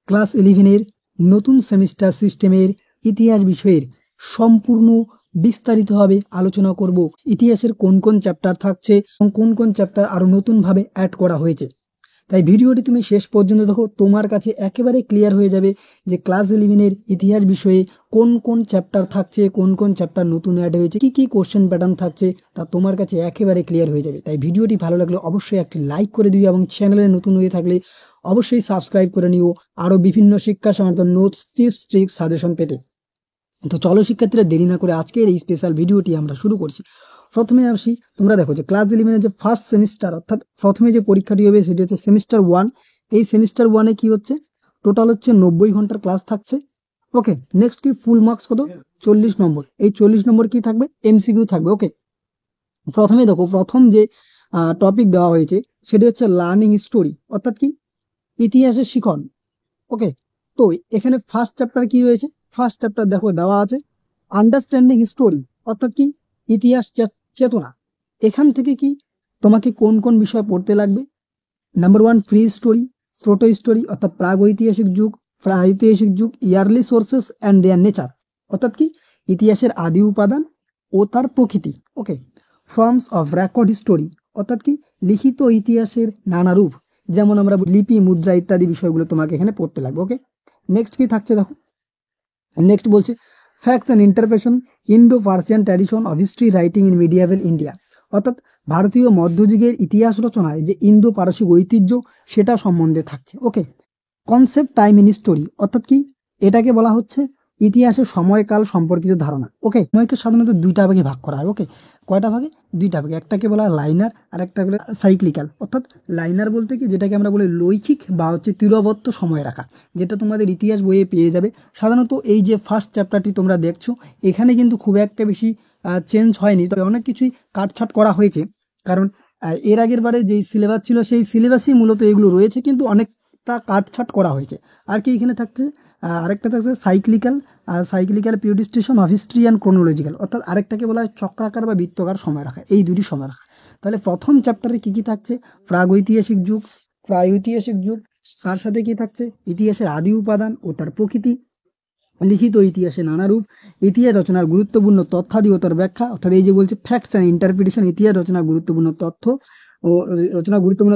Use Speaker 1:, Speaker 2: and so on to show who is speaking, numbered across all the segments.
Speaker 1: Class 11-এর নতুন semester সিস্টেমের ইতিহাস বিষয়ের সম্পূর্ণ বিস্তারিতভাবে আলোচনা করব। ইতিহাসের কোন কোন চ্যাপ্টার থাকছে এবং কোন কোন চ্যাপ্টার আরও নতুনভাবে অ্যাড করা হয়েছে। তাই ভিডিওটি তুমি শেষ পর্যন্ত দেখো, তোমার কাছে একেবারে ক্লিয়ার হয়ে যাবে যে ক্লাস 11-এর ইতিহাস বিষয়ে কোন কোন চ্যাপ্টার থাকছে, কোন কোন চ্যাপ্টার নতুন অ্যাড হয়েছে, কি কি কোশ্চেন প্যাটার্ন থাকছে, তা তোমার কাছে একেবারে ক্লিয়ার হয়ে যাবে। তাই ভিডিওটি ভালো লাগলে অবশ্যই একটি লাইক করে দিও এবং চ্যানেলে নতুন হয়ে থাকলে অবশ্যই সাবস্ক্রাইব করে নিও আরও বিভিন্ন শিক্ষা সংক্রান্ত নোটস, টিপস, ট্রিক্স, সাজেশন পেতে। তো চলো শিক্ষার্থীরা, দেরি না করে আজকের এই স্পেশাল ভিডিওটি আমরা শুরু করছি। প্রথমে আসি, তোমরা দেখো যে ক্লাস 11-এর যে ফার্স্ট সেমিস্টার, অর্থাৎ প্রথমে যে পরীক্ষাটি হবে সেটি হচ্ছে সেমিস্টার 1। এই সেমিস্টার 1-এ কি হচ্ছে, টোটাল হচ্ছে 90 ঘন্টার ক্লাস থাকছে। ওকে, নেক্সট কি ফুল মার্কস কত, 40 নম্বর। এই 40 নম্বর কি থাকবে, এমসিকিউ থাকবে। ওকে, প্রথমে দেখো, প্রথম যে টপিক দেওয়া হয়েছে সেটি হচ্ছে লার্নিং স্টোরি, অর্থাৎ কি ইতিহাসের শিখন। ওকে, তো এখানে ফার্স্ট চ্যাপ্টার কি রয়েছে, ফার্স্ট চ্যাপ্টার দেখো দেওয়া আছে আন্ডারস্ট্যান্ডিং হিস্টোরি, অর্থাৎ কি ইতিহাস চেতনা। এখান থেকে কি তোমাকে কোন কোন বিষয় পড়তে লাগবে, number 1 pre story, proto history অর্থাৎ প্রাগ ঐতিহাসিক যুগ, প্রাগৈতিহাসিক যুগ, yearly sources and there nature, অর্থাৎ কি ইতিহাসের আদি উপাদান ও তার প্রকৃতি। ওকে, ফর্মস অফ রেকর্ড হিস্টোরি, অর্থাৎ কি লিখিত ইতিহাসের নানা রূপ, যেমন আমরা লিপি, মুদ্রা ইত্যাদি বিষয়গুলো তোমাকে এখানে পড়তে লাগবে। ওকে, নেক্সট কি থাকছে দেখো, নেক্সট বলছে facts and interpretation Indo Persian tradition of history writing in medieval India, অর্থাৎ ভারতীয় মধ্যযুগের ইতিহাস রচনায় যে ইন্দো পারসিক ঐতিহ্য সেটা সম্বন্ধে থাকছে। ওকে, কনসেপ্ট টাইম ইন স্টোরি, অর্থাৎ কি এটাকে বলা হচ্ছে ইতিহাসের সময়কাল সম্পর্কিত ধারণা। ওকে, সময়কে সাধারণত দুইটা ভাগে ভাগ করা হয়। ওকে, কয়টা ভাগে, দুইটা ভাগে। একটাকে বলা হয় লাইনার আর একটা বলে সাইক্লিক্যাল। অর্থাৎ লাইনার বলতে কি, যেটাকে আমরা বলি লৈখিক বা হচ্ছে তীরবর্ত সময় রাখা, যেটা তোমাদের ইতিহাস বইয়ে পেয়ে যাবে। সাধারণত এই যে ফার্স্ট চ্যাপ্টারটি তোমরা দেখছো, এখানে কিন্তু খুব একটা বেশি চেঞ্জ হয়নি, তবে অনেক কিছুই কাটছাট করা হয়েছে। কারণ এর আগের বারে যেই সিলেবাস ছিল সেই সিলেবাসই মূলত এগুলো রয়েছে, কিন্তু অনেকটা কাটছাট করা হয়েছে। আর কি এখানে থাকছে, আরেকটা থাকছে cyclical periodisation of history and chronological, অর্থাৎ আরেকটাকে বলা হয় চক্রাকার বা বৃত্তকার সময় রাখা। এই দুটি সময় রাখা। তাহলে প্রথম চ্যাপ্টারে কি কি থাকছে, প্রাগৈতিহাসিক যুগ, তার সাথে কি থাকছে ইতিহাসের আদি উপাদান ও তার প্রকৃতি, লিখিত ইতিহাসে নানা রূপ, ইতিহাস রচনার গুরুত্বপূর্ণ তথ্যাদি ও তার ব্যাখ্যা, অর্থাৎ এই যে বলছে ফ্যাক্টস অ্যান্ড ইন্টারপ্রিটেশন, ইতিহাস রচনার গুরুত্বপূর্ণ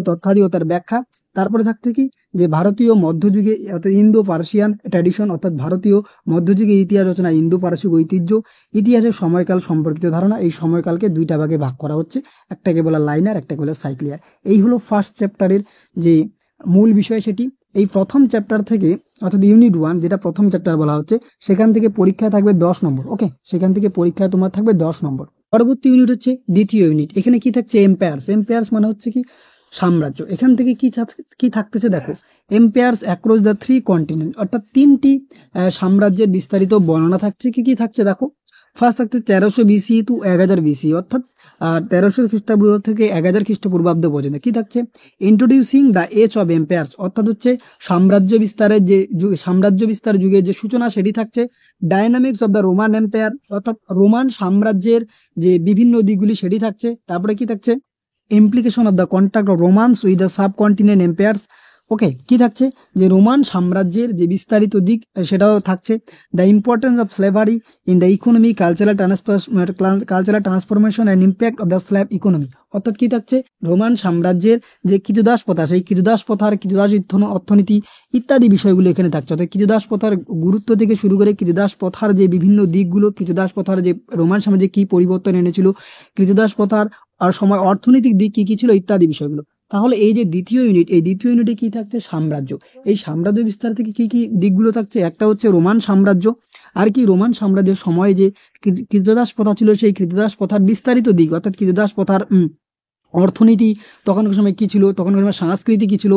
Speaker 1: তথ্যাদি ও তার ব্যাখ্যা। তারপরে থাকছে কি, যে ভারতীয় মধ্যযুগে অর্থাৎ ইন্দো পার্সিয়ান ট্র্যাডিশন, অর্থাৎ ভারতীয় মধ্যযুগে ইতিহাস রচনা, ইন্দো পারসিক ঐতিহ্য, ইতিহাসের সময়কাল সম্পর্কিত ধারণা। এই সময়কালকে দুইটা ভাগে ভাগ করা হচ্ছে, একটাকে বলা লাইনার, একটাকে বলা সাইক্লিয়ার। এই হলো ফার্স্ট চ্যাপ্টারের যে মূল বিষয় সেটি। এই প্রথম চ্যাপ্টার থেকে, অর্থাৎ ইউনিট 1 যেটা প্রথম চ্যাপ্টার বলা হচ্ছে, সেখান থেকে পরীক্ষায় থাকবে 10 নম্বর। ওকে, সেখান থেকে পরীক্ষায় তোমার থাকবে 10 নম্বর। পরবর্তী ইউনিট হচ্ছে দ্বিতীয় ইউনিট। এখানে কি থাকছে, এম্পায়ার্স মানে হচ্ছে কি সাম্রাজ্য। এখান থেকে কি থাকতেছে দেখো, এম্পায়ার্স অ্যাক্রস দ্য 3 কন্টিনেন্ট, অর্থাৎ 3টি সাম্রাজ্যের বিস্তারিত বর্ণনা থাকছে। কি থাকছে দেখো, ফার্স্ট থাকছে 1300 বিসি টু 1000 বিসি, অর্থাৎ 1300 খ্রিস্টাপূর্ব থেকে 1000 খ্রিস্টপূর্বাব্দ পর্যন্ত। কি থাকছে, introducing the age of empires, অর্থাৎ হচ্ছে সাম্রাজ্য বিস্তার যুগের যে সূচনা সেটি থাকছে। Dynamics of the Roman empire, অর্থাৎ রোমান সাম্রাজ্যের যে বিভিন্ন দিকগুলি সেটি থাকছে। তারপরে কি থাকছে, implication of the contact of Romans with the subcontinent empires. Okay, কি থাকছে, যে রোমান সাম্রাজ্যের যে বিস্তারিত দিক সেটাও থাকছে। The importance of slavery in the economy, cultural transformation and impact of the slave economy, অর্থাৎ কি থাকছে, রোমান সাম্রাজ্যের যে কৃতদাস প্রথা, সেই কৃতদাস অর্থনীতি ইত্যাদি বিষয়গুলো এখানে থাকছে। অর্থাৎ কৃতদাস প্রথার গুরুত্ব থেকে শুরু করে কৃতদাস প্রথার যে বিভিন্ন দিকগুলো, কৃতদাস প্রথার যে রোমান সাম্রাজ্যে কি পরিবর্তন এনেছিল, কৃতদাস প্রথার আর সময় অর্থনৈতিক দিক কি ছিল ইত্যাদি বিষয়গুলো। তাহলে এই যে দ্বিতীয় ইউনিটে কি থাকছে, সাম্রাজ্য। এই সাম্রাজ্য বিস্তার থেকে কি দিকগুলো থাকছে, একটা হচ্ছে রোমান সাম্রাজ্য, আর কি রোমান সাম্রাজ্যের সময় যে কৃতদাস প্রথা ছিল সেই কৃতদাস প্রথার বিস্তারিত দিক, অর্থাৎ কৃতদাস প্রথার অর্থনীতি তখনকার সময় কি ছিল, তখনকার সময় সংস্কৃতি কি ছিল,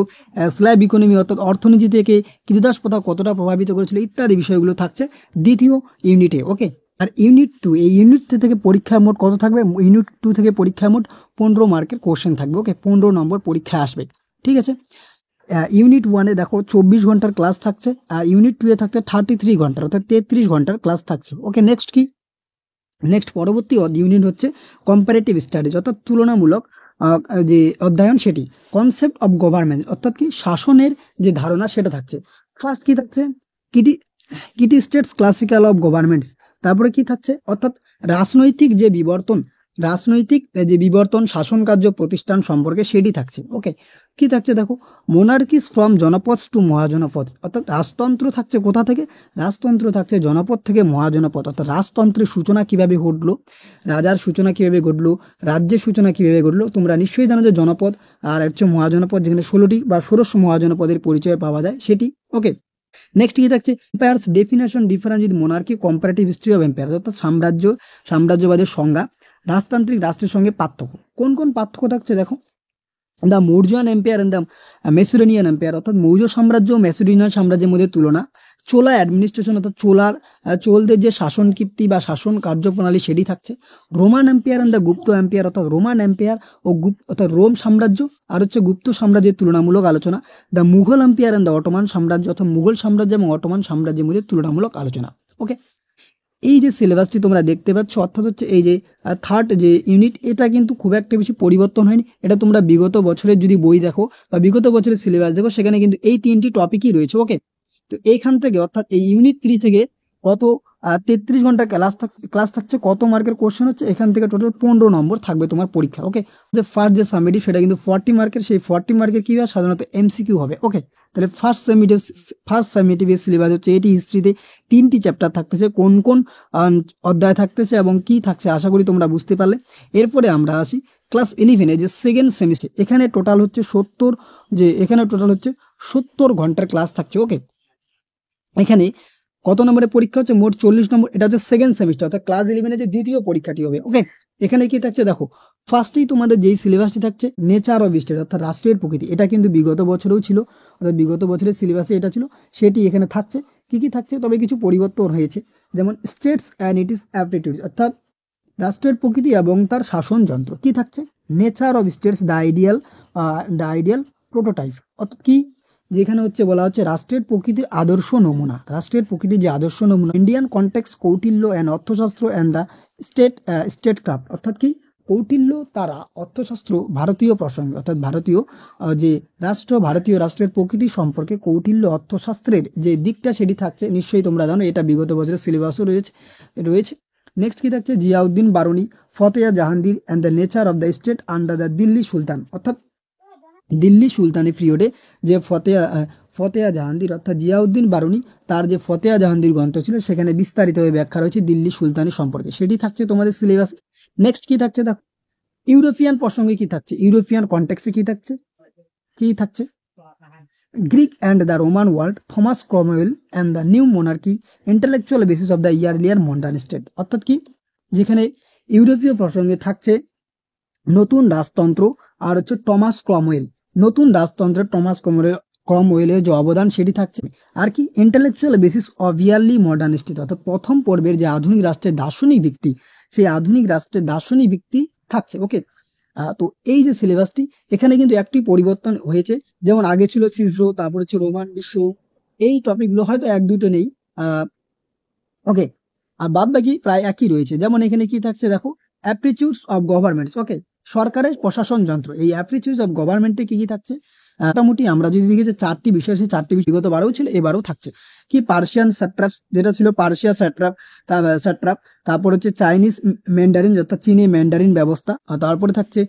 Speaker 1: স্ল্যাব ইকোনমি অর্থাৎ অর্থনীতি থেকে কৃতদাস প্রথা কতটা প্রভাবিত করেছিল ইত্যাদি বিষয়গুলো থাকছে দ্বিতীয় ইউনিটে। ওকে, আর ইউনিট 2, এই ইউনিট 2 থেকে পরীক্ষায় মোট কত থাকবে, ইউনিট 2 থেকে পরীক্ষায় মোট 15 মার্কের কোশ্চেন থাকবে। ওকে, 15 নম্বর পরীক্ষায় আসবে। ঠিক আছে, ইউনিট 1-এ দেখো 24 ঘন্টার ক্লাস থাকছে, আর ইউনিট 2-এ থাকছে 33 ঘন্টার, অর্থাৎ 33 ঘন্টার ক্লাস থাকছে। ওকে, নেক্সট পরবর্তী ইউনিট হচ্ছে কম্পারেটিভ স্টাডিজ, অর্থাৎ তুলনামূলক যে অধ্যয়ন সেটি। কনসেপ্ট অফ গভর্নমেন্ট, অর্থাৎ কি শাসনের যে ধারণা সেটা থাকছে। ফার্স্ট কি থাকছে, কিটি কিটি স্টেটস ক্লাসিক্যাল অফ গভর্নমেন্টস। তারপরে কি থাকছে, অর্থাৎ রাজনৈতিক যে বিবর্তন, শাসন কার্য প্রতিষ্ঠান সম্পর্কে সেটি থাকছে। ওকে, কি থাকছে দেখো, মোনার্কিস ফ্রম জনপদ টু মহাজনপদ, অর্থাৎ রাজতন্ত্র থাকছে কোথা থেকে, রাজতন্ত্র থাকছে জনপদ থেকে মহাজনপদ, অর্থাৎ রাজতন্ত্রের সূচনা কিভাবে ঘটলো, রাজার সূচনা কিভাবে ঘটলো, রাজ্যের সূচনা কিভাবে ঘটলো। তোমরা নিশ্চয়ই জানো যে জনপদ আর হচ্ছে মহাজনপদ, যেখানে 16টি বা 16 মহাজনপদের পরিচয় পাওয়া যায় সেটি। ওকে, নেক্সট কি থাকছে, empires definition difference with monarchy comparative history of empire, অর্থাৎ সাম্রাজ্যবাদের সংজ্ঞা রাজতান্ত্রিক রাষ্ট্রের সঙ্গে পার্থক্য। কোন কোন পার্থক্য থাকছে দেখো, the Mauryan empire and the Mesopotamian empire, অর্থাৎ মৌর্য সাম্রাজ্য ও মেসোরেনিয়ান সাম্রাজ্যের মধ্যে তুলনা, চোলা অ্যাডমিনিস্ট্রেশন, অর্থাৎ চোলদের যে শাসন কীর্তি বা শাসন কার্যপ্রণালী সেটি থাকছে। Roman empire and the Gupta empire, অর্থাৎ রোমান এম্পায়ার ও অর্থাৎ রোম সাম্রাজ্য আর হচ্ছে গুপ্ত সাম্রাজ্যের তুলনামূলক আলোচনা। The Mughal empire and the Ottoman সাম্রাজ্য, অর্থাৎ মুঘল সাম্রাজ্য এবং অটোমান সাম্রাজ্যের মধ্যে তুলনামূলক আলোচনা। ওকে, এই যে সিলেবাসটি তোমরা দেখতে পাচ্ছ, অর্থাৎ হচ্ছে এই যে থার্ড যে ইউনিট, এটা কিন্তু খুব একটা বেশি পরিবর্তন হয়নি। এটা তোমরা বিগত বছরের যদি বই দেখো বা বিগত বছরের সিলেবাস দেখো, সেখানে কিন্তু এই 3টি টপিকই রয়েছে। ওকে, তো এইখান থেকে অর্থাৎ এই ইউনিট 3 থেকে কত 33 ঘন্টা ক্লাস থাকছে, কত মার্কের কোশ্চেন হচ্ছে, এখান থেকে টোটাল 15 নম্বর থাকবে তোমার পরীক্ষা। ওকে, যে ফার্স্ট যে সামেটিভ সেটা কিন্তু 40 মার্কের, সেই 40 মার্কের কি হয়, সাধারণত এমসিকিউ হবে। ওকে, তাহলে ফার্স্ট সামেটিভের সিলেবাস হচ্ছে এটি। হিস্ট্রিতে 3টি চ্যাপ্টার থাকতেছে, কোন কোন অধ্যায় থাকতেছে এবং কি থাকছে, আশা করি তোমরা বুঝতে পারলে। এরপরে আমরা আসি ক্লাস 11 যে সেকেন্ড সেমিস্টার, এখানে টোটাল হচ্ছে 70 ঘন্টার ক্লাস থাকছে। ওকে, এখানে কত নম্বরের পরীক্ষা হচ্ছে, মোট 40 নম্বর। এটা হচ্ছে সেকেন্ড সেমিস্টার, অর্থাৎ ক্লাস 11 যে দ্বিতীয় পরীক্ষাটি হবে। ওকে, এখানে কি থাকছে দেখো, ফার্স্টেই তোমাদের যেই সিলেবাসটি থাকছে নেচার অফ স্টেট, অর্থাৎ রাষ্ট্রের প্রকৃতি, এটা কিন্তু বিগত বছরেও ছিল, অর্থাৎ বিগত বছরের সিলেবাসে এটা ছিল, সেটি এখানে থাকছে। কি কি থাকছে, তবে কিছু পরিবর্তন হয়েছে, যেমন states and it is aptitude, অর্থাৎ রাষ্ট্রের প্রকৃতি এবং তার শাসন যন্ত্র। কি থাকছে, nature of states the ideal prototype, অর্থাৎ কি, যেখানে হচ্ছে বলা হচ্ছে রাষ্ট্রের প্রকৃতির আদর্শ নমুনা, রাষ্ট্রের প্রকৃতির যে আদর্শ নমুনা, Indian context, Kautilya and Arthashastra and the state craft, অর্থাৎ কি, কৌটিল্য তারা অর্থশাস্ত্র ভারতীয় প্রসঙ্গে, অর্থাৎ ভারতীয় ভারতীয় রাষ্ট্রের প্রকৃতি সম্পর্কে কৌটিল্য অর্থশাস্ত্রের যে দিকটা সেটি থাকছে। নিশ্চয়ই তোমরা জানো এটা বিগত বছরের সিলেবাসও রয়েছে। নেক্সট কি থাকছে, Ziauddin Barani, Fatawa Jahangir and the nature of the state under the Delhi sultan, অর্থাৎ দিল্লি সুলতানি পিরিয়ডে যে ফতেয়া জাহাঙ্গীর, অর্থাৎ জিয়াউদ্দিন বারুনি, তার যে ফতেয়া জাহাঙ্গীর গ্রন্থ ছিল, সেখানে বিস্তারিতভাবে ব্যাখ্যা রয়েছে দিল্লি সুলতানি সম্পর্কে, সেটি থাকছে তোমাদের সিলেবাস। নেক্সট কি থাকছে দেখো, ইউরোপিয়ান প্রসঙ্গে কি থাকছে, ইউরোপিয়ান কনটেক্সে কি থাকছে, Greek and the Roman world, Thomas Cromwell and the new monarchy, intellectual basis of the earlier modern state, অর্থাৎ কি, যেখানে ইউরোপীয় প্রসঙ্গে থাকছে নতুন রাজতন্ত্র আর হচ্ছে টমাস ক্রমওয়েল, নতুন রাজতন্ত্রের টমাস ক্রমওয়েলের যে অবদান সেটি থাকছে। আর কি, intellectual basis of yearly modern state, অর্থাৎ প্রথম পর্বের যে আধুনিক রাষ্ট্রের দার্শনিক ভিত্তি, সেই আধুনিক রাষ্ট্রের দার্শনিক ভিত্তি থাকছে। ওকে, তো এই যে সিলেবাসটি, এখানে কিন্তু একটি পরিবর্তন হয়েছে, যেমন আগে ছিল সিজরো, তারপর হচ্ছে রোমান বিশ্ব, এই টপিকগুলো হয়তো এক দুটো নেই। ওকে, আর বাদ বাকি প্রায় একই রয়েছে। যেমন এখানে কি থাকছে দেখো, অ্যাপ্টিটিউডস অফ গভর্নমেন্টস। ওকে, সরকারের প্রশাসন যন্ত্র, এই অ্যাপ্টিটিউডস অফ গভর্নমেন্টে কি কি থাকছে, মোটামুটি আমরা যদি দেখি যে 4টি বিষয়, সেই 4টি বিষয় বিগত বারেও ছিল, এবারেও থাকছে। কি, পার্সিয়ান স্যাট্রাপস, যেটা ছিল পার্সিয়া স্যাট্রাপ, তারপর হচ্ছে চাইনিজ ম্যান্ডারিন, অর্থাৎ চীনে ম্যান্ডারিন ব্যবস্থা, তারপরে থাকছে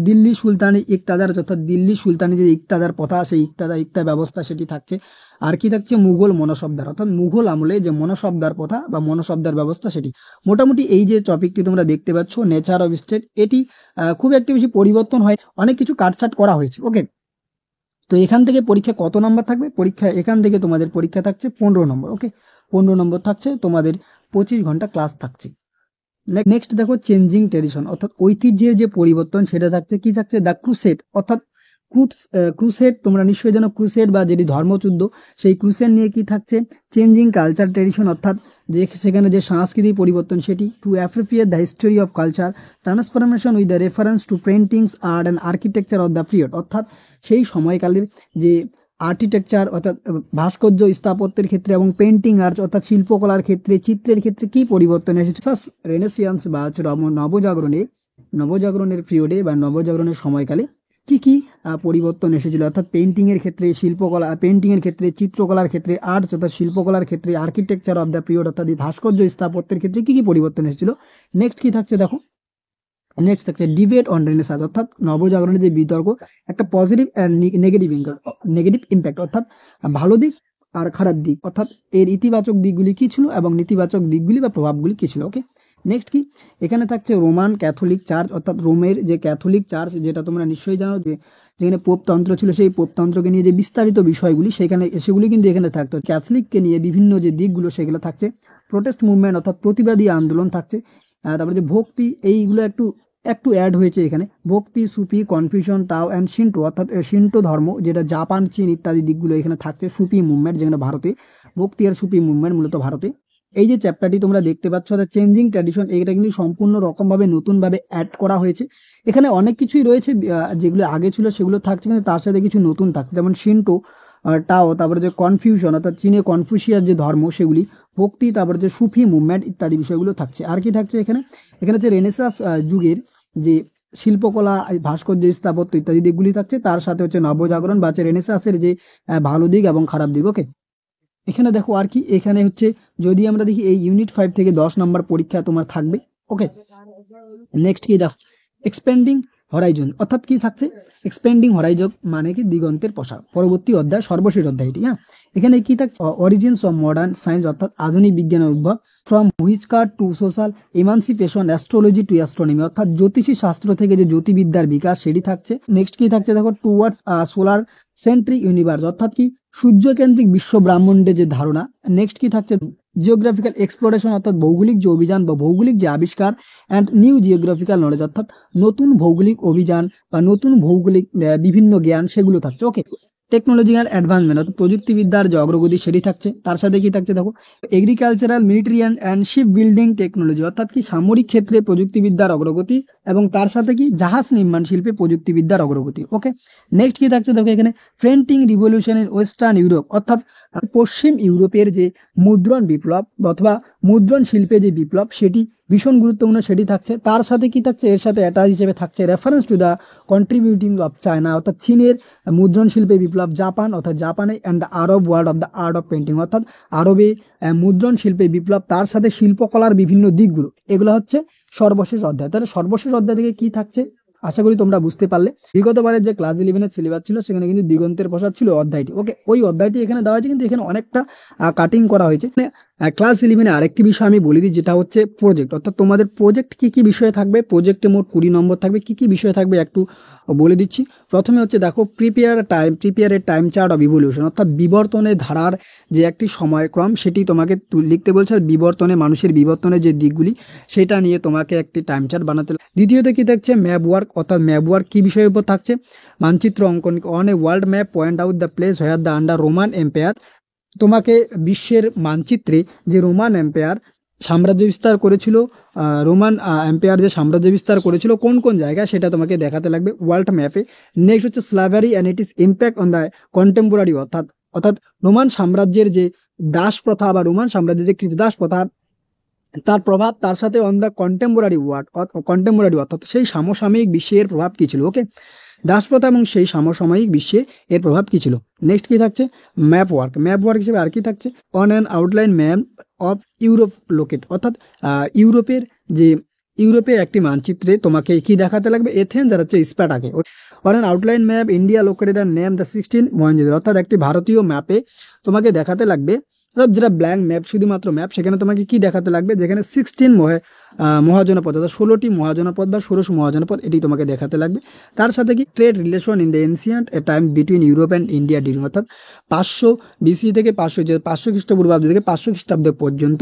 Speaker 1: দিল্লি সুলতানি ইকতাদার, অর্থাৎ দিল্লি সুলতানি যে ইকতাদার প্রথা, সেই ইকতা ব্যবস্থা সেটি থাকছে। আর কি থাকছে, মুঘল মনসবদার, অর্থাৎ মুঘল আমলে যে মনসবদার প্রথা বা মনসবদার ব্যবস্থা সেটি। মোটামুটি এই যে টপিকটি তোমরা দেখতে পাচ্ছ নেচার অফ স্টেট, এটি খুব একটা বেশি পরিবর্তন হয়, অনেক কিছু কাটছাট করা হয়েছে। ওকে, তো এখান থেকে পরীক্ষা কত নম্বর থাকবে, এখান থেকে তোমাদের পরীক্ষা থাকছে 15 নম্বর। ওকে, 15 নম্বর থাকছে, তোমাদের 25 ঘন্টা ক্লাস থাকছে। নেক্সট দেখো, চেঞ্জিং ট্রেডিশন, অর্থাৎ ঐতিহ্যের যে পরিবর্তন সেটা থাকছে। কি থাকছে, দ্য ক্রুসেড, অর্থাৎ ক্রুসেড, তোমরা নিশ্চয়ই জানো ক্রুসেড বা যেটি ধর্মযুদ্ধ, সেই ক্রুসেড নিয়ে কি থাকছে, চেঞ্জিং কালচার ট্রেডিশন, অর্থাৎ যে সেখানে যে সাংস্কৃতিক পরিবর্তন সেটি, two appreciate the history of culture transformation with the reference to paintings art and architecture of the period, অর্থাৎ সেই সময়কালের যে আর্কিটেকচার, অর্থাৎ ভাস্কর্য স্থাপত্যের ক্ষেত্রে এবং পেন্টিং আর্ট, অর্থাৎ শিল্পকলার ক্ষেত্রে, চিত্রের ক্ষেত্রে কি পরিবর্তন এসেছে, রেনেসিয়ান্স বা নবজাগরণের পিরিয়ডে বা নবজাগরণের সময়কালে কি কি পরিবর্তন এসেছিল, অর্থাৎ পেন্টিংয়ের ক্ষেত্রে, শিল্পকলা, পেন্টিংয়ের ক্ষেত্রে, চিত্রকলার ক্ষেত্রে, আর্ট অর্থাৎ শিল্পকলার ক্ষেত্রে, আর্কিটেকচার অফ দ্য পিরিয়ড অর্থাৎ ভাস্কর্য স্থাপত্যের ক্ষেত্রে কি কি পরিবর্তন এসেছিল। নেক্সট কি থাকছে দেখো, নেক্সট থাকছে ডিবেট অন রেনেসাঁস, অর্থাৎ নবজাগরণের যে বিতর্ক, একটা পজিটিভ অ্যান্ড নেগেটিভ ইম্প্যাক্ট, অর্থাৎ ভালো দিক আর খারাপ দিক, অর্থাৎ এর ইতিবাচক দিকগুলি কি ছিল এবং নেতিবাচক দিকগুলি বা প্রভাবগুলি কি ছিল। ওকে, নেক্সট কি এখানে থাকছে রোমান ক্যাথলিক চার্চ, অর্থাৎ রোমের যে ক্যাথলিক চার্চ, যেটা তোমরা নিশ্চয়ই জানো যে যেখানে পোপতন্ত্র ছিল, সেই পোপতন্ত্রকে নিয়ে যে বিস্তারিত বিষয়গুলি সেগুলি কিন্তু এখানে থাকতো। ক্যাথলিককে নিয়ে বিভিন্ন যে দিকগুলো সেগুলো থাকছে। প্রোটেস্ট মুভমেন্ট অর্থাৎ প্রতিবাদী আন্দোলন থাকছে। তারপরে যে ভক্তি, এইগুলো একটু একটু অ্যাড হয়েছে এখানে। ভক্তি, সুফি, কনফিউশন, টাও অ্যান্ড শিন্টো, অর্থাৎ শিন্টো ধর্ম, যেটা জাপান, চীন ইত্যাদি দিকগুলো এখানে থাকছে। সুফি মুভমেন্ট, যেখানে ভারতে ভক্তি আর সুফি মুভমেন্ট মূলত ভারতে। এই যে চ্যাপ্টারটি তোমরা দেখতে পাচ্ছ, অর্থাৎ চেঞ্জিং ট্র্যাডিশন, এটা কিন্তু সম্পূর্ণ রকমভাবে নতুনভাবে অ্যাড করা হয়েছে। এখানে অনেক কিছুই রয়েছে যেগুলো আগে ছিল সেগুলো থাকছে, কিন্তু তার সাথে কিছু নতুন থাকছে, যেমন শিন্টো, টাও, তারপরে যে কনফিউশন অর্থাৎ চীনে কনফুসিয়াস যে ধর্ম সেগুলি, ভক্তি, তারপরে যে সুফি মুভমেন্ট ইত্যাদি বিষয়গুলো থাকছে। আর কি থাকছে এখানে, এখানে হচ্ছে রেনেসাঁস যুগের যে শিল্পকলা, ভাস্কর্য স্থাপত্য ইত্যাদি দিকগুলি থাকছে। তার সাথে হচ্ছে নবজাগরণ বা রেনেসাঁসের যে ভালো দিক এবং খারাপ দিক। ওকে, এখানে দেখো আর কি, এখানে হচ্ছে যদি আমরা দেখি এই ইউনিট 5 থেকে 10 নম্বর পরীক্ষা তোমার থাকবে। ওকে, নেক্সট কি দেখো, এক্সপেন্ডিং হরাইজন, অর্থাৎ কি থাকছে, এক্সপেন্ডিং হরাইজন মানে কি দিগন্তের প্রসার। পরবর্তী অধ্যায়, সর্বশেষ অধ্যায়টি। হ্যাঁ, এখানে কি থাকছে, অরিজিনস অফ মডার্ন সায়েন্স, অর্থাৎ আধুনিক বিজ্ঞানের উদ্ভব, from witchcraft to social emancipation, astrology to astronomy, অর্থাৎ জ্যোতিষী শাস্ত্র থেকে যে জ্যোতির্বিদ্যার বিকাশ সেটি থাকছে। নেক্সট কি থাকছে দেখো, টুয়ার্ডস সোলার সেন্ট্রিক ইউনিভার্স, অর্থাৎ কি সূর্যকেন্দ্রিক বিশ্ব ব্রাহ্মণ্ডের যে ধারণা। নেক্সট কি থাকছে, জিওগ্রাফিক্যাল এক্সপ্লোরেশন, অর্থাৎ ভৌগোলিক যে অভিযান বা ভৌগোলিক যে আবিষ্কার, অ্যান্ড নিউ জিওগ্রাফিক্যাল নলেজ, অর্থাৎ নতুন ভৌগোলিক অভিযান বা নতুন ভৌগোলিক বিভিন্ন জ্ঞান সেগুলো থাকছে। ওকে, টেকনোলজিক্যাল অ্যাডভান্সমেন্ট, অর্থাৎ প্রযুক্তিবিদ্যার যে অগ্রগতি সেটি থাকছে। তার সাথে কি থাকছে দেখো, agricultural, military and ship building technology, অর্থাৎ কি সামরিক ক্ষেত্রে প্রযুক্তিবিদ্যার অগ্রগতি, এবং তার সাথে কি জাহাজ নির্মাণ শিল্পে প্রযুক্তিবিদ্যার অগ্রগতি। ওকে, নেক্সট কি থাকছে দেখো, এখানে printing revolution in western Europe, অর্থাৎ পশ্চিম ইউরোপের যে মুদ্রণ বিপ্লব অথবা মুদ্রণ শিল্পে যে বিপ্লব সেটি ভীষণ গুরুত্বপূর্ণ, সেটি থাকছে। তার সাথে কি থাকছে, এর সাথে অ্যাটাচ হিসেবে থাকছে reference to the contributing of China, অর্থাৎ চীনের মুদ্রণ শিল্পে বিপ্লব, জাপান অর্থাৎ জাপানে, and the Arab world of the art of painting, অর্থাৎ আরবে মুদ্রণ শিল্পে বিপ্লব, তার সাথে শিল্পকলার বিভিন্ন দিকগুলো। এগুলো হচ্ছে সর্বশেষ অধ্যায়। তাহলে সর্বশেষ অধ্যায় থেকে কি থাকছে আশা করি তোমরা বুঝতে পারলে। বিগতবারের যে ক্লাস 11-এর সিলেবাস ছিল সেখানে কিন্তু দিগন্তের প্রসার ছিল অধ্যায়টি। ওকে, ওই অধ্যায়টি এখানে দেওয়া হয়েছে, কিন্তু এখানে অনেকটা কাটিং করা হয়েছে। ক্লাস 11-এ আরেকটি বিষয় আমি বলে দিই, যেটা হচ্ছে প্রজেক্ট, অর্থাৎ তোমাদের প্রজেক্ট কি কি বিষয়ে থাকবে। প্রজেক্টে মোট 20 নম্বর থাকবে। কি কি বিষয় থাকবে একটু বলে দিচ্ছি। প্রথমে হচ্ছে দেখো, প্রিপেয়ারের টাইম চার্ট অফ ইভলিউশন, অর্থাৎ বিবর্তনের ধারার যে একটি সময়ক্রম সেটি তোমাকে লিখতে বলছে। বিবর্তনে, মানুষের বিবর্তনের যে দিকগুলি সেটা নিয়ে তোমাকে একটি টাইম চার্ট বানাতে। দ্বিতীয়ত কি থাকছে, ম্যাপ ওয়ার্ক, অর্থাৎ ম্যাপ ওয়ার্ক কি বিষয়ের উপর থাকছে, মানচিত্র অঙ্কন। On a world map point out the place where the under Roman empire, তোমাকে বিশ্বের মানচিত্রে যে রোমান এম্পায়ার সাম্রাজ্য বিস্তার করেছিল, রোমান এম্পায়ার যে সাম্রাজ্য বিস্তার করেছিল কোন কোন জায়গায় সেটা তোমাকে দেখাতে লাগবে ওয়ার্ল্ড ম্যাপে। নেক্সট হচ্ছে slavery and it is impact on the contemporary, অর্থাৎ রোমান সাম্রাজ্যের যে দাস প্রথা বা রোমান সাম্রাজ্যের যে কৃতদাস প্রথা তার প্রভাব, তার সাথে অন দ্য কন্টেম্পোরারি অর্থাৎ সেই সমসাময়িক বিশ্বের প্রভাব কি ছিল। ওকে, দাসপ্রথা এবং সেই সমসাময়িক বিশ্বে এর প্রভাব কি ছিল। নেক্সট কি থাকছে, ম্যাপ ওয়ার্ক হিসেবে আর কি থাকছে, on an outline map of Europe locate, অর্থাৎ ইউরোপের একটি মানচিত্রে তোমাকে কি দেখাতে লাগবে, এথেন্স আর হচ্ছে স্পার্টাকে। On an outline map India located and name the 16 Mohenjodaro, অর্থাৎ একটি ভারতীয় ম্যাপে তোমাকে দেখাতে লাগবে, যেটা ব্ল্যাঙ্ক ম্যাপ, শুধুমাত্র ম্যাপ, সেখানে তোমাকে কি দেখাতে লাগবে, যেখানে 16 মহাজনপদ, অর্থাৎ 16টি মহাজনপদ বা 16 মহাজনপদ এটি তোমাকে দেখাতে লাগবে। তার সাথে কি trade relation in the ancient A time between Europe and India during, অর্থাৎ 500 বিসি থেকে 500 খ্রিস্টপূর্বাব্দ থেকে 500 খ্রিস্টাব্দ পর্যন্ত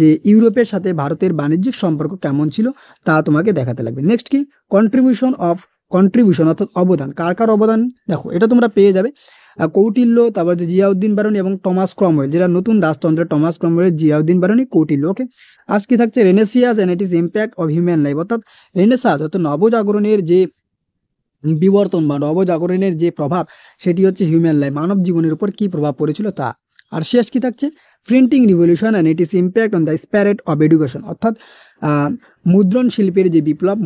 Speaker 1: যে ইউরোপের সাথে ভারতের বাণিজ্যিক সম্পর্ক কেমন ছিল তা তোমাকে দেখাতে লাগবে। নেক্সট কি, কন্ট্রিবিউশন অর্থাৎ অবদান, কার অবদান দেখো এটা তোমরা পেয়ে যাবে। কৌটিল্য, তারপর জিয়াউদ্দিন বারণী এবং টমাস ক্রমওয়েল, যেটা নতুন রাজতন্ত্রের Thomas Cromwell, Ziauddin Barani, Kautilya. Okay, আজকে থাকছে renaissance and it is impact of human life, অর্থাৎ রেনেসাঁস অর্থাৎ নবজাগরণের যে বিবর্তন বা নবজাগরণের যে প্রভাব সেটি হচ্ছে হিউম্যান লাইফ, মানব জীবনের উপর কি প্রভাব পড়েছিল তা। আর শেষ কি থাকছে, printing revolution and it is impact on the spirit of education, অর্থাৎ মুদ্রণ শিল্পের যে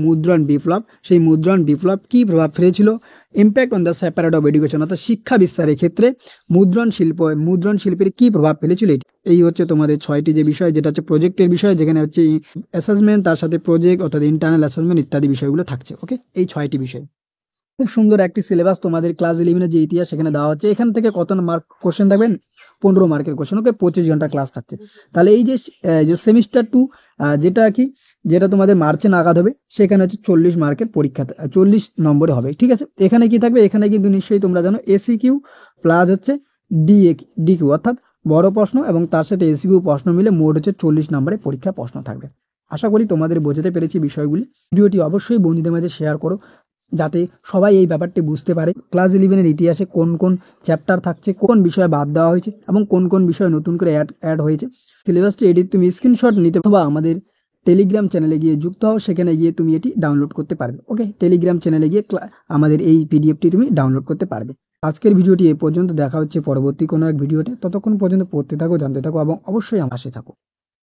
Speaker 1: মুদ্রণ বিপ্লব সেই মুদ্রণ বিপ্লব কি প্রভাব ফেলেছিল impact on the separate of education, অর্থাৎ শিক্ষা বিস্তারের ক্ষেত্রে মুদ্রণ শিল্পের কি প্রভাব ফেলেছিল। এই হচ্ছে তোমাদের 6টি যে বিষয়, যেটা হচ্ছে প্রজেক্টের বিষয়, যেখানে হচ্ছে অ্যাসেসমেন্ট, তার সাথে প্রজেক্ট অর্থাৎ ইন্টারনাল অ্যাসেসমেন্ট ইত্যাদি বিষয়গুলো থাকছে। ওকে, এই 6টি বিষয়। খুব সুন্দর একটি সিলেবাস তোমাদের ক্লাস 11 যে ইতিহাস সেখানে দেওয়া হচ্ছে। এখান থেকে কত মার্ক কোশ্চেন থাকবেন? 15 মার্কের কোশ্চেন। ওকে, 25 ঘন্টা ক্লাস থাকছে। তাহলে এই যে সেমিস্টার 2 যেটা তোমাদের মার্চে নাগাদ হবে, সেখানে হচ্ছে 40 মার্কের পরীক্ষা, 40 নম্বরে হবে। ঠিক আছে, এখানে কি থাকবে? এখানে কিন্তু নিশ্চয়ই তোমরা জানো এসিকিউ প্লাস হচ্ছে ডিকিউ, অর্থাৎ বড় প্রশ্ন এবং তার সাথে এসিকিউ প্রশ্ন মিলে মোট হচ্ছে 40 নম্বরে পরীক্ষা প্রশ্ন থাকবে। আশা করি তোমাদের বোঝাতে পেরেছি বিষয়গুলি। ভিডিওটি অবশ্যই বন্ধুদের মাঝে শেয়ার করো, যাতে সবাই এই ব্যাপারটি বুঝতে পারে ক্লাস 11 ইতিহাসে কোন কোন চ্যাপ্টার থাকছে, কোন বিষয়ে বাদ দেওয়া হয়েছে এবং কোন কোন বিষয় নতুন করে অ্যাড হয়েছে। সিলেবাসটি এটি তুমি স্ক্রিনশট নিতে বা আমাদের টেলিগ্রাম চ্যানেলে গিয়ে যুক্ত হও, সেখানে গিয়ে তুমি এটি ডাউনলোড করতে পারবে। ওকে, টেলিগ্রাম চ্যানেলে গিয়ে আমাদের এই পিডিএফটি তুমি ডাউনলোড করতে পারবে। আজকের ভিডিওটি এ পর্যন্ত, দেখা হচ্ছে পরবর্তী কোনো এক ভিডিওতে। ততক্ষণ পর্যন্ত পড়তে থাকো, জানতে থাকো এবং অবশ্যই আমার পাশে থাকো।